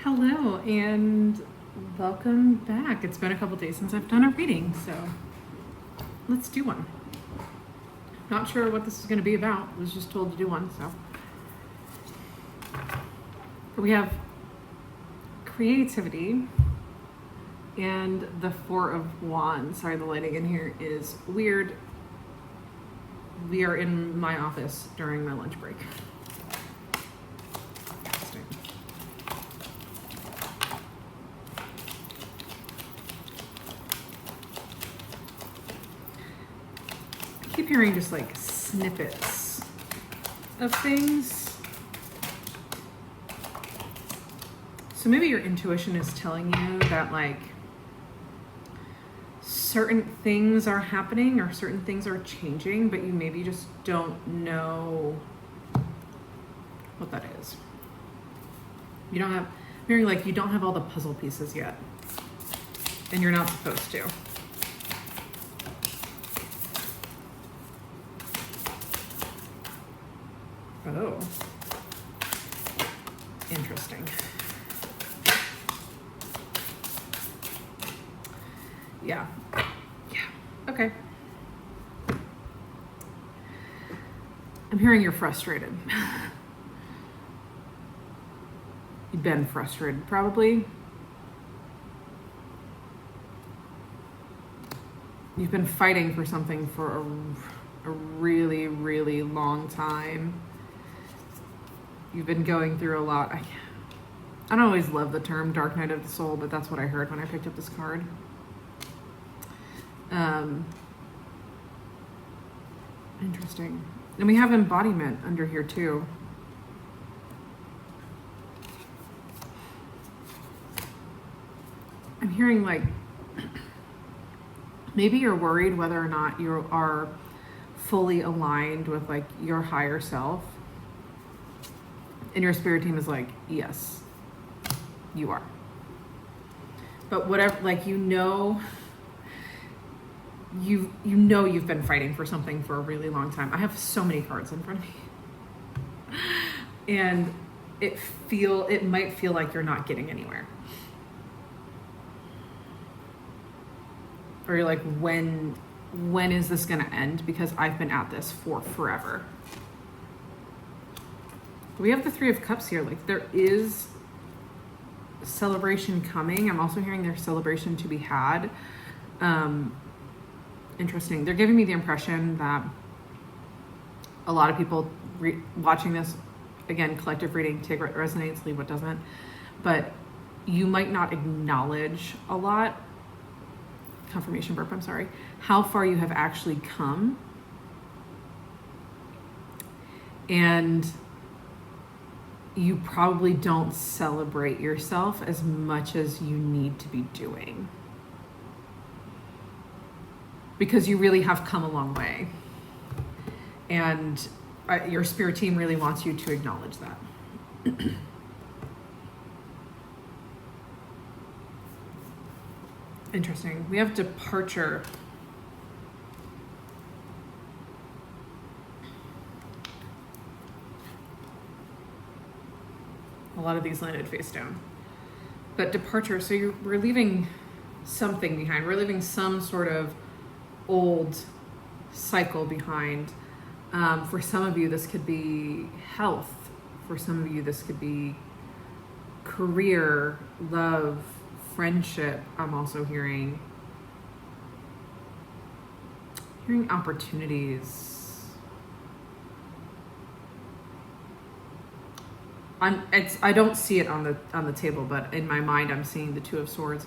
Hello and welcome back. It's been a couple days since I've done a reading, so let's do one. Not sure what this is going to be about. I was just told to do one, so. We have creativity and the Four of Wands. Sorry, the lighting in here is weird. We are in my office during my lunch break. I keep hearing just like snippets of things. So maybe your intuition is telling you that like certain things are happening or certain things are changing, but you maybe just don't know what that is. You don't have, I'm hearing like you don't have all the puzzle pieces yet, and you're not supposed to. Oh, interesting. Yeah. Okay. I'm hearing you're frustrated. You've been frustrated, probably. You've been fighting for something for a really, really long time. You've been going through a lot. I don't always love the term Dark Night of the Soul, but that's what I heard when I picked up this card. Interesting. And we have embodiment under here too. I'm hearing like maybe you're worried whether or not you are fully aligned with like your higher self. And your spirit team is like, yes, you are. But whatever, like, you've been fighting for something for a really long time. I have so many cards in front of me. And it might feel like you're not getting anywhere. Or you're like, when is this gonna end? Because I've been at this for forever. We have the Three of Cups here. Like, there is celebration coming. I'm also hearing there's celebration to be had. Interesting. They're giving me the impression that a lot of people watching this, again, collective reading, take what resonates, leave what doesn't, but you might not acknowledge a lot, confirmation burp, I'm sorry, how far you have actually come. And you probably don't celebrate yourself as much as you need to be doing. Because you really have come a long way. And your spirit team really wants you to acknowledge that. Interesting. We have departure. A lot of these landed face down. But departure, so we're leaving something behind. We're leaving some sort of old cycle behind. For some of you, this could be health. For some of you, this could be career, love, friendship. I'm also hearing opportunities. I don't see it on the table, but in my mind, I'm seeing the Two of Swords.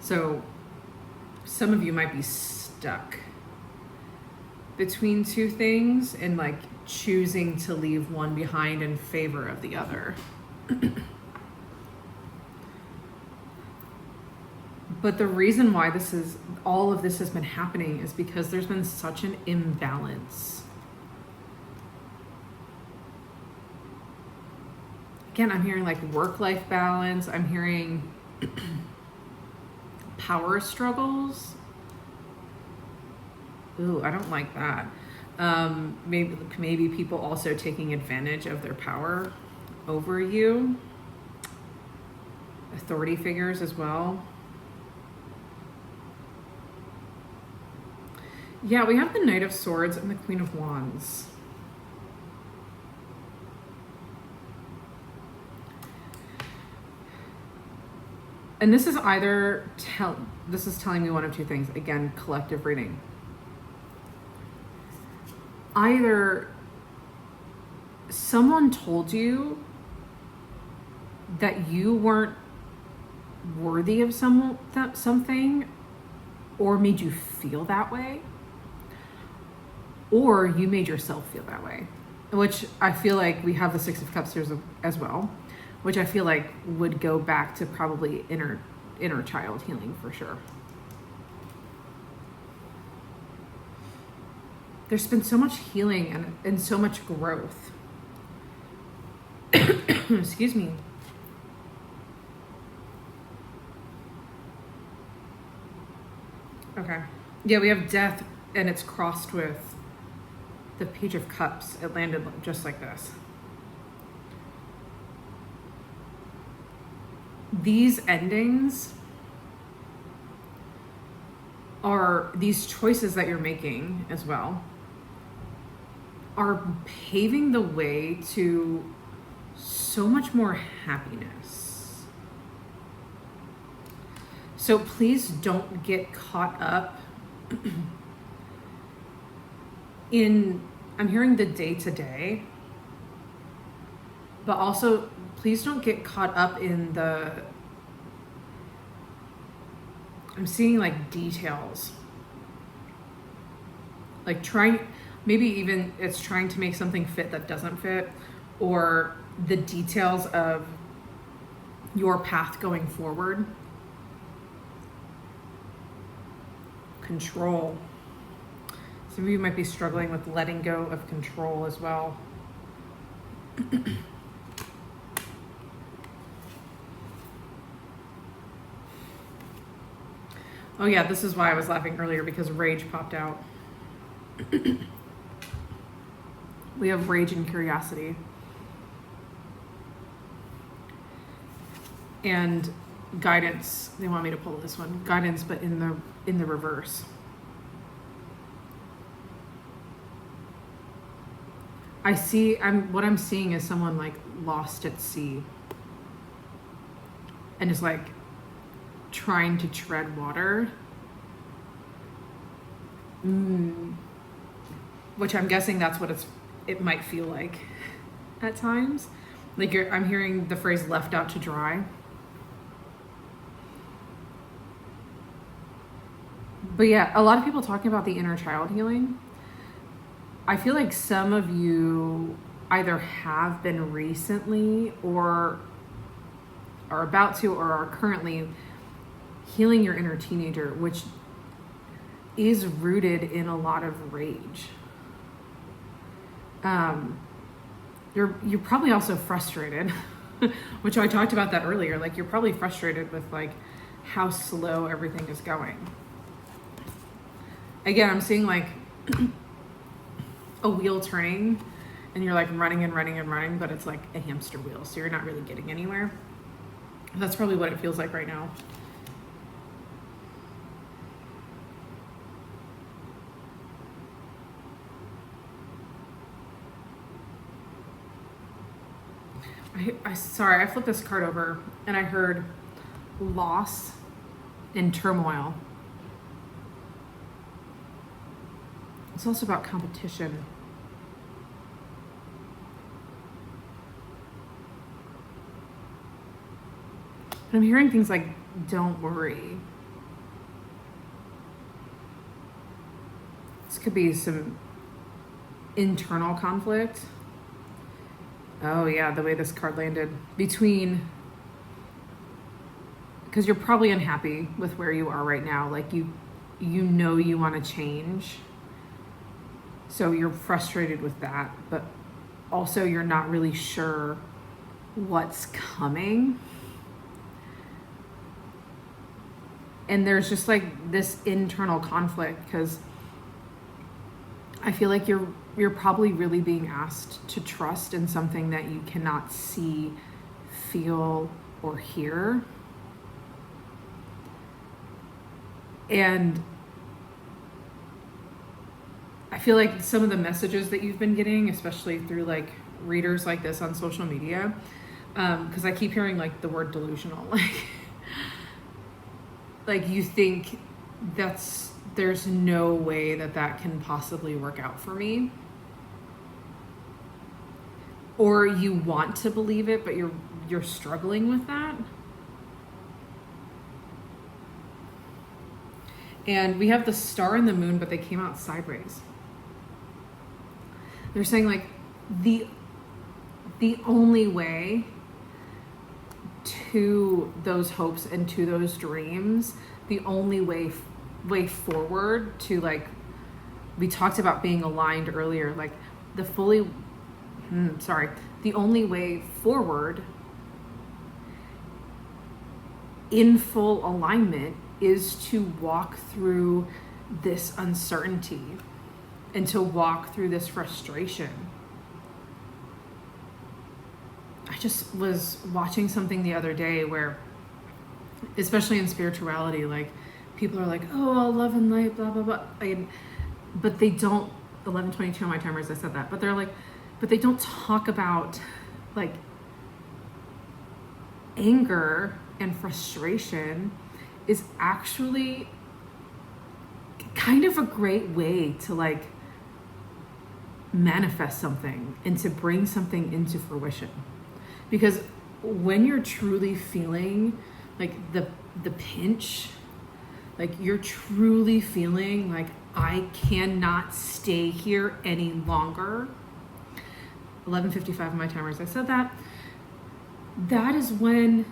So some of you might be stuck between two things and like choosing to leave one behind in favor of the other. But the reason why all of this has been happening is because there's been such an imbalance. Again, I'm hearing like work-life balance. I'm hearing power struggles. Ooh, I don't like that. Maybe people also taking advantage of their power over you. authority figures as well. Yeah, we have the Knight of Swords and the Queen of Wands. And this is either this is telling me one of two things. Again, collective reading. Either someone told you that you weren't worthy of something, or made you feel that way, or you made yourself feel that way, which I feel like we have the Six of Cups here as well, which I feel like would go back to probably inner child healing for sure. There's been so much healing and so much growth. Excuse me. Okay. Yeah, we have death and it's crossed with the Page of Cups. It landed just like this. These endings are these choices that you're making as well are paving the way to so much more happiness. So please don't get caught up in, I'm hearing the day-to-day, but also please don't get caught up in I'm seeing like details. Like maybe even it's trying to make something fit that doesn't fit, or the details of your path going forward. Control. Some of you might be struggling with letting go of control as well. Oh yeah, this is why I was laughing earlier, because rage popped out. We have rage and curiosity. And guidance. They want me to pull this one. Guidance, but in the reverse. What I'm seeing is someone like lost at sea and is like trying to tread water. Which I'm guessing that's what it might feel like at times. Like I'm hearing the phrase left out to dry. But yeah, a lot of people talking about the inner child healing. I feel like some of you either have been recently or are about to or are currently healing your inner teenager, which is rooted in a lot of rage. You're probably also frustrated, which I talked about that earlier. Like you're probably frustrated with like how slow everything is going. Again, I'm seeing like a wheel turning and you're like running and running and running, but it's like a hamster wheel. So you're not really getting anywhere. That's probably what it feels like right now. Sorry, I flipped this card over and I heard loss and turmoil. It's also about competition. But I'm hearing things like, don't worry. This could be some internal conflict. Oh yeah, the way this card landed. Because you're probably unhappy with where you are right now. Like you know you want to change. So you're frustrated with that, but also you're not really sure what's coming. And there's just like this internal conflict because I feel like you're probably really being asked to trust in something that you cannot see, feel, or hear. And I feel like some of the messages that you've been getting, especially through like readers like this on social media, because I keep hearing like the word delusional, like you think there's no way that can possibly work out for me, or you want to believe it, but you're struggling with that. And we have the star and the moon, but they came out sideways. They're saying like the only way to those hopes and to those dreams, the only way forward to, like, we talked about being aligned earlier, like the only way forward in full alignment is to walk through this uncertainty and to walk through this frustration. I just was watching something the other day where, especially in spirituality, like people are like, oh, love and light, blah, blah, blah. But they don't, 11:22 on my timer as I said that, but they're like, but they don't talk about like anger and frustration is actually kind of a great way to like manifest something and to bring something into fruition. Because when you're truly feeling like the pinch, like you're truly feeling like I cannot stay here any longer. 11:55 on my timer as I said that. That is when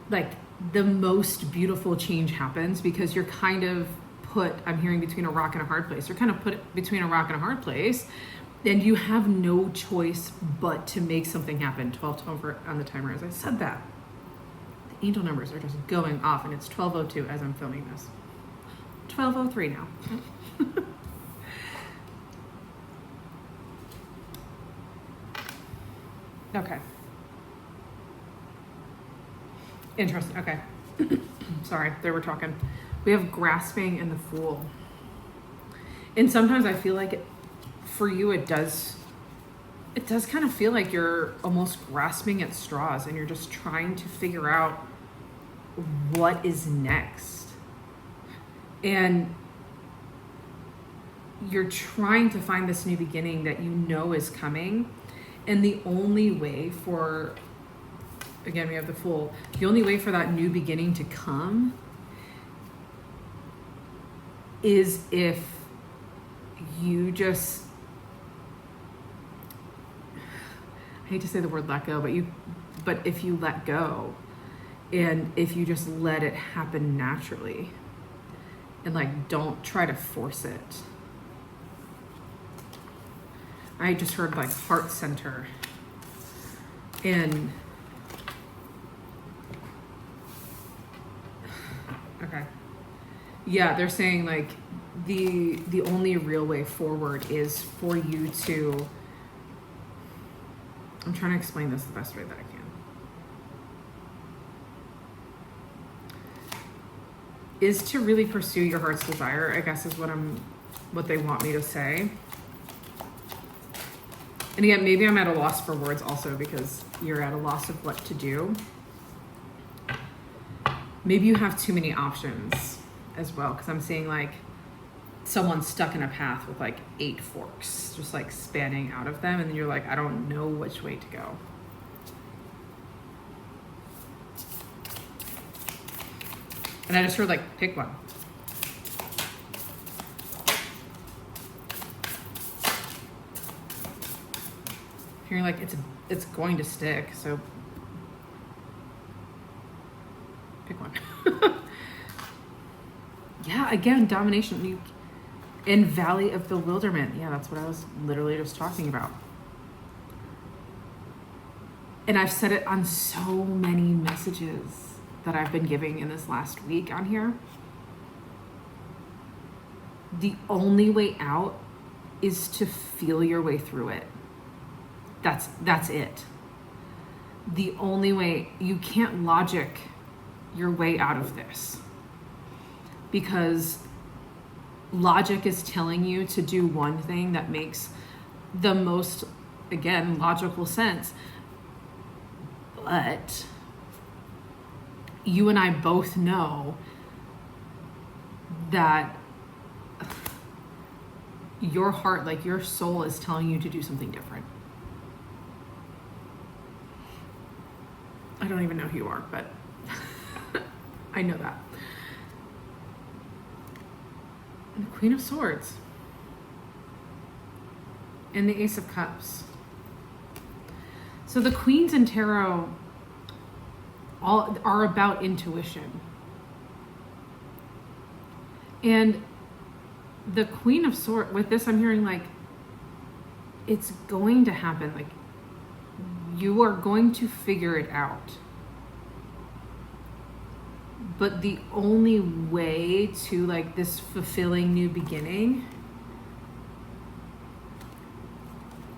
like the most beautiful change happens, because you're kind of put, I'm hearing, between a rock and a hard place. You're kind of put between a rock and a hard place, and you have no choice but to make something happen. 12:12 on the timer as I said that. The angel numbers are just going off, and it's 12:02 as I'm filming this. 12:03 now. Okay. Interesting. Okay. Sorry, they were talking. We have grasping and the fool. And sometimes I feel like for you it does kind of feel like you're almost grasping at straws and you're just trying to figure out what is next. And you're trying to find this new beginning that you know is coming. And the only way for, again, we have the Fool, the only way for that new beginning to come is if you just, I hate to say the word let go, but if you let go and if you just let it happen naturally and like don't try to force it. I just heard like heart center, and okay, yeah, they're saying like the only real way forward is for you to, I'm trying to explain this the best way that I can, is to really pursue your heart's desire, I guess is what they want me to say. And again, maybe I'm at a loss for words also because you're at a loss of what to do. Maybe you have too many options as well, because I'm seeing like someone stuck in a path with like 8 forks, just like spanning out of them, and then you're like, I don't know which way to go. And I just heard like, pick one. Hearing like it's going to stick, so pick one. Yeah, again, domination. In Valley of Bewilderment. Yeah, that's what I was literally just talking about. And I've said it on so many messages that I've been giving in this last week on here. The only way out is to feel your way through it. That's it. The only way, you can't logic your way out of this. because logic is telling you to do one thing that makes the most, again, logical sense. But you and I both know that your heart, like your soul, is telling you to do something different. I don't even know who you are, but I know that. The Queen of Swords and the Ace of Cups. So the Queens in Tarot all are about intuition. And the Queen of Swords, with this I'm hearing like, it's going to happen. Like, you are going to figure it out. But the only way to like this fulfilling new beginning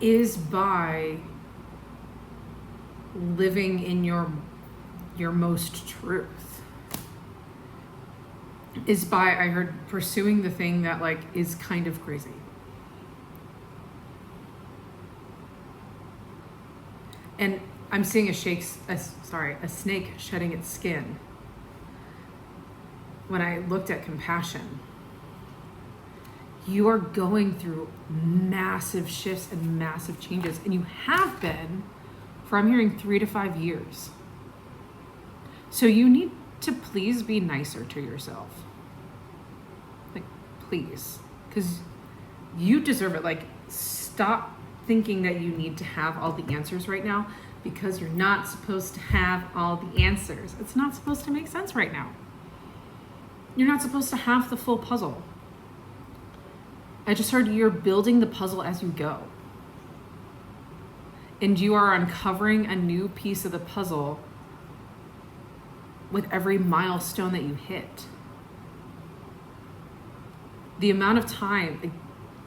is by living in your most truth. Is by, I heard, pursuing the thing that like is kind of crazy. And I'm seeing a snake shedding its skin. When I looked at compassion, you are going through massive shifts and massive changes, and you have been for, I'm hearing, 3 to 5 years. So you need to please be nicer to yourself. Like, please, because you deserve it. Like, stop thinking that you need to have all the answers right now, because you're not supposed to have all the answers. It's not supposed to make sense right now. You're not supposed to have the full puzzle. I just heard you're building the puzzle as you go. And you are uncovering a new piece of the puzzle with every milestone that you hit. The amount of time,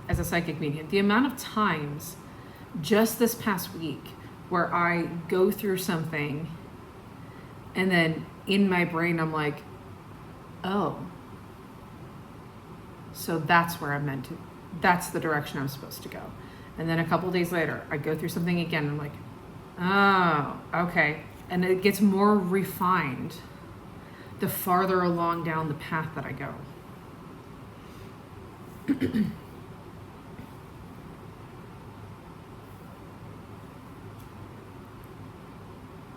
as a psychic medium, the amount of times just this past week where I go through something and then in my brain I'm like, oh, so that's where I'm meant to, that's the direction I'm supposed to go. And then a couple days later, I go through something again, and I'm like, oh, okay. And it gets more refined the farther along down the path that I go.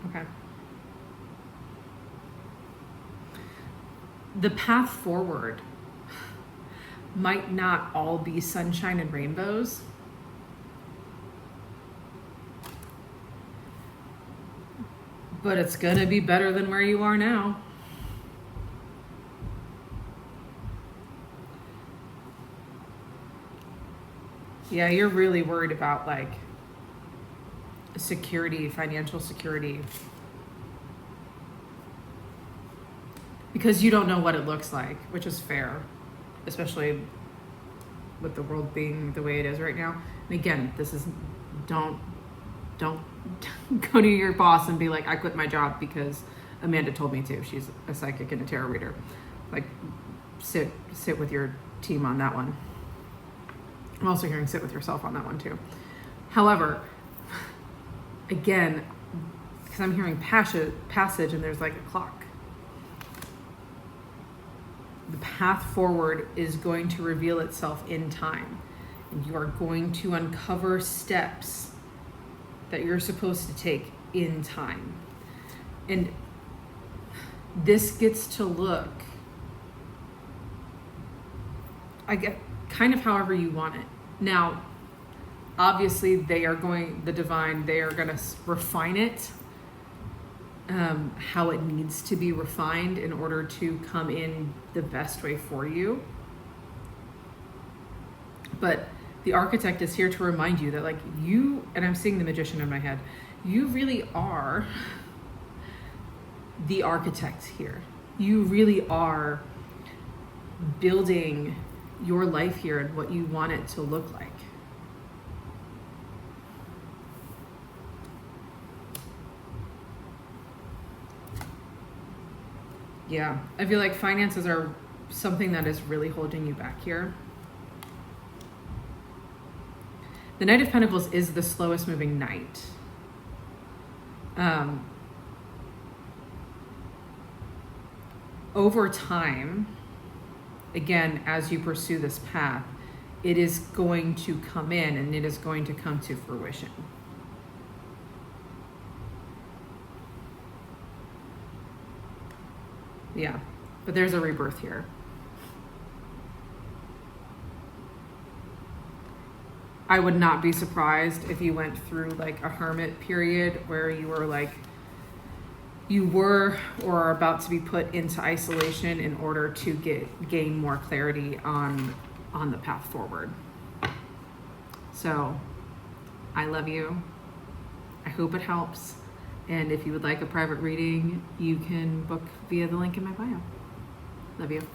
Okay. The path forward might not all be sunshine and rainbows. But it's gonna be better than where you are now. Yeah, you're really worried about like security, financial security. Because you don't know what it looks like, which is fair, especially with the world being the way it is right now. And again, this is, don't go to your boss and be like, I quit my job because Amanda told me to. She's a psychic and a tarot reader. Like, sit with your team on that one. I'm also hearing sit with yourself on that one too. However, again, because I'm hearing passage and there's like a clock. The path forward is going to reveal itself in time. And you are going to uncover steps that you're supposed to take in time. And this gets to look, I get kind of however you want it. Now, obviously the divine, they are going to refine it how it needs to be refined in order to come in the best way for you. But the architect is here to remind you that like you, and I'm seeing the magician in my head, you really are the architect here. You really are building your life here and what you want it to look like. Yeah, I feel like finances are something that is really holding you back here. The Knight of Pentacles is the slowest moving knight. Over time, again, as you pursue this path, it is going to come in and it is going to come to fruition. Yeah, but there's a rebirth here. I would not be surprised if you went through like a hermit period where you were like, you were or are about to be put into isolation in order to gain more clarity on the path forward. So I love you. I hope it helps. And if you would like a private reading, you can book via the link in my bio. Love you.